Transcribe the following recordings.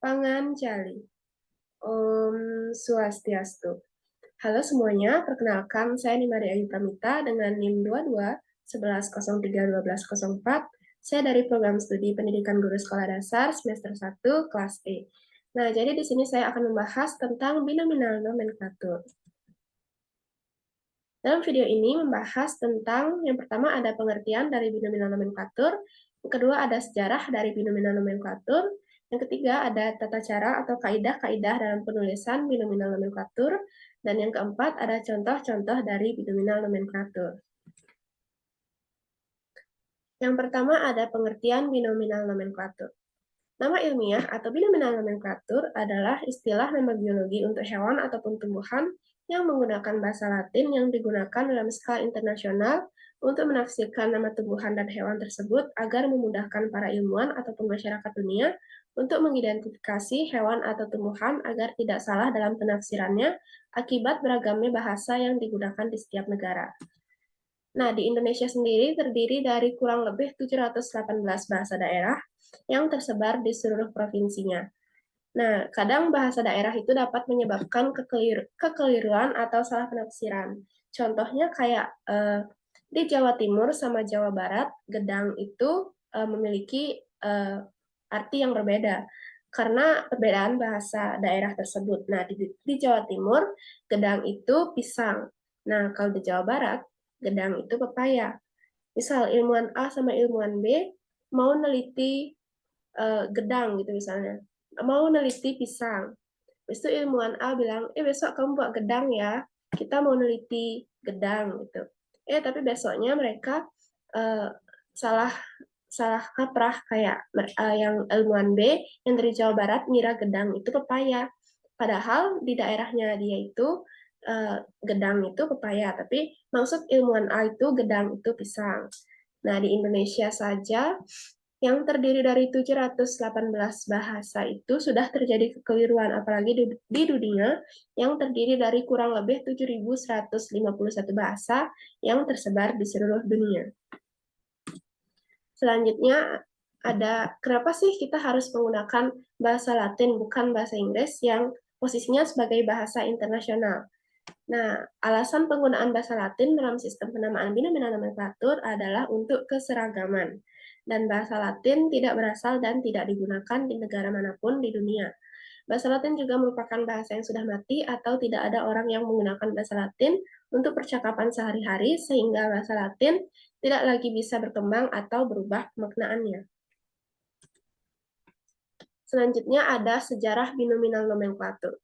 Panganjali. Om Swastiastu. Halo semuanya, perkenalkan saya Nimari Ayu Pramita dengan NIM 22 1103 1204. Saya dari program studi Pendidikan Guru Sekolah Dasar semester 1 kelas E. Nah, jadi di sini saya akan membahas tentang binominal nomenklatur. Dalam video ini membahas tentang yang pertama ada pengertian dari binominal nomenklatur, yang kedua ada sejarah dari binominal nomenklatur, yang ketiga ada tata cara atau kaidah-kaidah dalam penulisan binominal nomenklatur, dan yang keempat ada contoh-contoh dari binominal nomenklatur. Yang pertama ada pengertian binominal nomenklatur. Nama ilmiah atau binominal nomenklatur adalah istilah nama biologi untuk hewan ataupun tumbuhan yang menggunakan bahasa Latin yang digunakan dalam skala internasional untuk menafsirkan nama tumbuhan dan hewan tersebut agar memudahkan para ilmuwan ataupun masyarakat dunia untuk mengidentifikasi hewan atau tumbuhan agar tidak salah dalam penafsirannya akibat beragamnya bahasa yang digunakan di setiap negara. Nah, di Indonesia sendiri terdiri dari kurang lebih 718 bahasa daerah yang tersebar di seluruh provinsinya. Nah, kadang bahasa daerah itu dapat menyebabkan kekeliruan atau salah penafsiran. Contohnya kayak di Jawa Timur sama Jawa Barat, gedang itu memiliki arti yang berbeda karena perbedaan bahasa daerah tersebut. Nah, di Jawa Timur, gedang itu pisang. Nah, kalau di Jawa Barat, gedang itu pepaya. Misal ilmuwan A sama ilmuwan B mau neliti gedang gitu misalnya, mau neliti pisang. Habis itu ilmuwan A bilang, besok kamu buat gedang ya, kita mau neliti gedang gitu. Tapi besoknya mereka uh, salah salah kaprah kayak yang ilmuwan B yang dari Jawa Barat ngira gedang itu pepaya. Padahal di daerahnya dia itu gedang itu pepaya, tapi maksud ilmuwan A itu gedang itu pisang. Nah, di Indonesia saja yang terdiri dari 718 bahasa itu sudah terjadi kekeliruan, apalagi di dunia yang terdiri dari kurang lebih 7.151 bahasa yang tersebar di seluruh dunia. Selanjutnya ada kenapa sih kita harus menggunakan bahasa Latin bukan bahasa Inggris yang posisinya sebagai bahasa internasional. Nah, alasan penggunaan bahasa Latin dalam sistem penamaan binominal nomenklatur adalah untuk keseragaman. Dan bahasa Latin tidak berasal dan tidak digunakan di negara manapun di dunia. Bahasa Latin juga merupakan bahasa yang sudah mati atau tidak ada orang yang menggunakan bahasa Latin untuk percakapan sehari-hari sehingga bahasa Latin tidak lagi bisa berkembang atau berubah pemaknaannya. Selanjutnya ada sejarah binominal nomenklatur.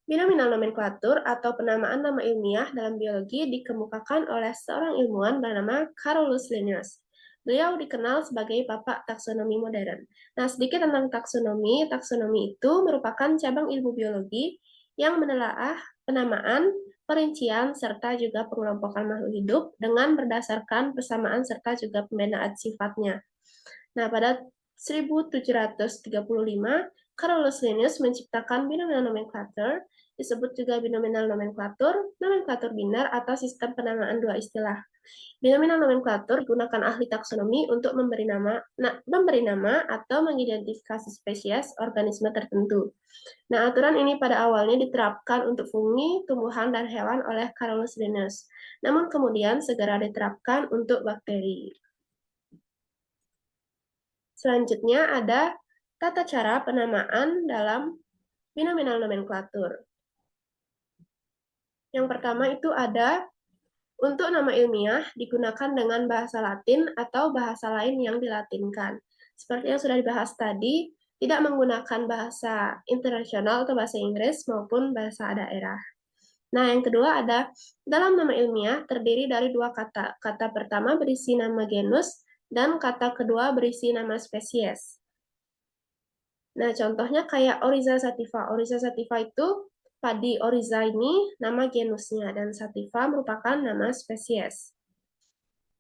Binominal nomenklatur atau penamaan nama ilmiah dalam biologi dikemukakan oleh seorang ilmuwan bernama Carolus Linnaeus. Beliau dikenal sebagai bapak taksonomi modern. Nah, sedikit tentang taksonomi. Taksonomi itu merupakan cabang ilmu biologi yang menelaah penamaan, perincian, serta juga pengelompokan makhluk hidup dengan berdasarkan persamaan serta juga pembedaan sifatnya. Nah, pada 1735, Carolus Linnaeus menciptakan binominal nomenklatur, disebut juga binominal nomenklatur, nomenklatur binar, atau sistem penamaan dua istilah. Binominal nomenklatur digunakan ahli taksonomi untuk memberi nama atau mengidentifikasi spesies organisme tertentu. Nah, aturan ini pada awalnya diterapkan untuk fungi, tumbuhan, dan hewan oleh Carolus Linnaeus. Namun kemudian segera diterapkan untuk bakteri. Selanjutnya ada tata cara penamaan dalam binominal nomenklatur. Yang pertama itu ada untuk nama ilmiah digunakan dengan bahasa Latin atau bahasa lain yang dilatinkan. Seperti yang sudah dibahas tadi, tidak menggunakan bahasa internasional atau bahasa Inggris maupun bahasa daerah. Nah, yang kedua ada dalam nama ilmiah terdiri dari dua kata. Kata pertama berisi nama genus dan kata kedua berisi nama spesies. Nah, contohnya kayak Oryza sativa. Oryza sativa itu padi Oryza ini nama genusnya dan sativa merupakan nama spesies.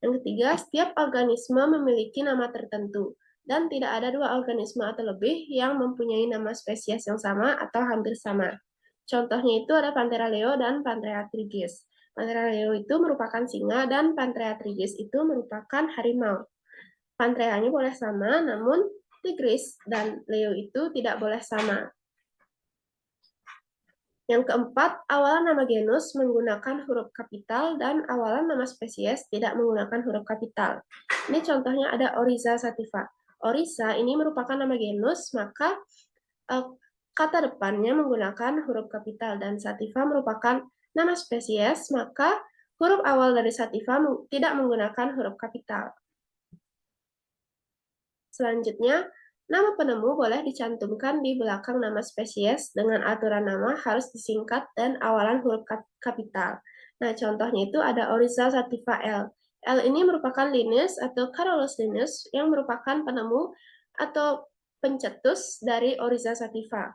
Yang ketiga, setiap organisme memiliki nama tertentu dan tidak ada dua organisme atau lebih yang mempunyai nama spesies yang sama atau hampir sama. Contohnya itu ada Panthera leo dan Panthera trigis. Panthera leo itu merupakan singa dan Panthera trigis itu merupakan harimau. Panthera-nya boleh sama, namun Tigris dan Leo itu tidak boleh sama. Yang keempat, awalan nama genus menggunakan huruf kapital dan awalan nama spesies tidak menggunakan huruf kapital. Ini contohnya ada Oryza sativa. Oryza ini merupakan nama genus, maka kata depannya menggunakan huruf kapital, dan sativa merupakan nama spesies, maka huruf awal dari sativa tidak menggunakan huruf kapital. Selanjutnya, nama penemu boleh dicantumkan di belakang nama spesies dengan aturan nama harus disingkat dan awalan huruf kapital. Nah, contohnya itu ada Oryza sativa L. L ini merupakan Linus atau Carolus Linus yang merupakan penemu atau pencetus dari Oryza sativa.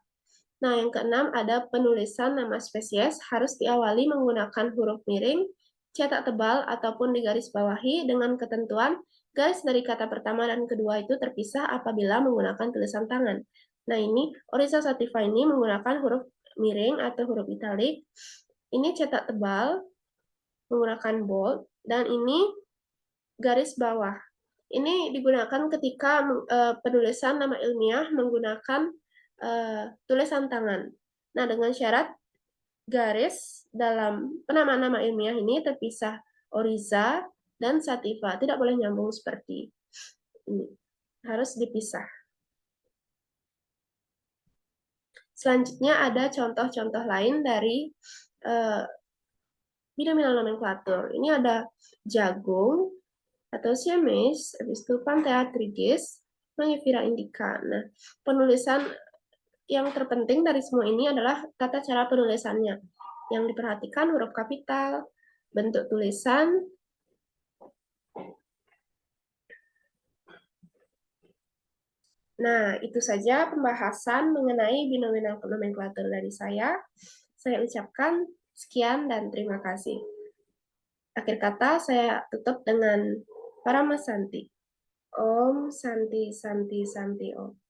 Nah, yang keenam ada penulisan nama spesies harus diawali menggunakan huruf miring, cetak tebal, ataupun digarisbawahi dengan ketentuan garis dari kata pertama dan kedua itu terpisah apabila menggunakan tulisan tangan. Nah, ini Oryza sativa ini menggunakan huruf miring atau huruf italik. Ini cetak tebal menggunakan bold, dan ini garis bawah. Ini digunakan ketika penulisan nama ilmiah menggunakan tulisan tangan. Nah, dengan syarat garis dalam penamaan nama ilmiah ini terpisah Oryza dan sativa, tidak boleh nyambung seperti ini, harus dipisah. Selanjutnya ada contoh-contoh lain dari binominal nomenklatur. Ini ada jagung atau siamis, habis itu Pantheatridis, Mangifera indica. Nah, penulisan yang terpenting dari semua ini adalah tata cara penulisannya. Yang diperhatikan huruf kapital, bentuk tulisan, nah, itu saja pembahasan mengenai binominal nomenklatur dari saya. Saya ucapkan sekian dan terima kasih. Akhir kata, saya tutup dengan Paramasanti. Om Santi Santi Santi Om.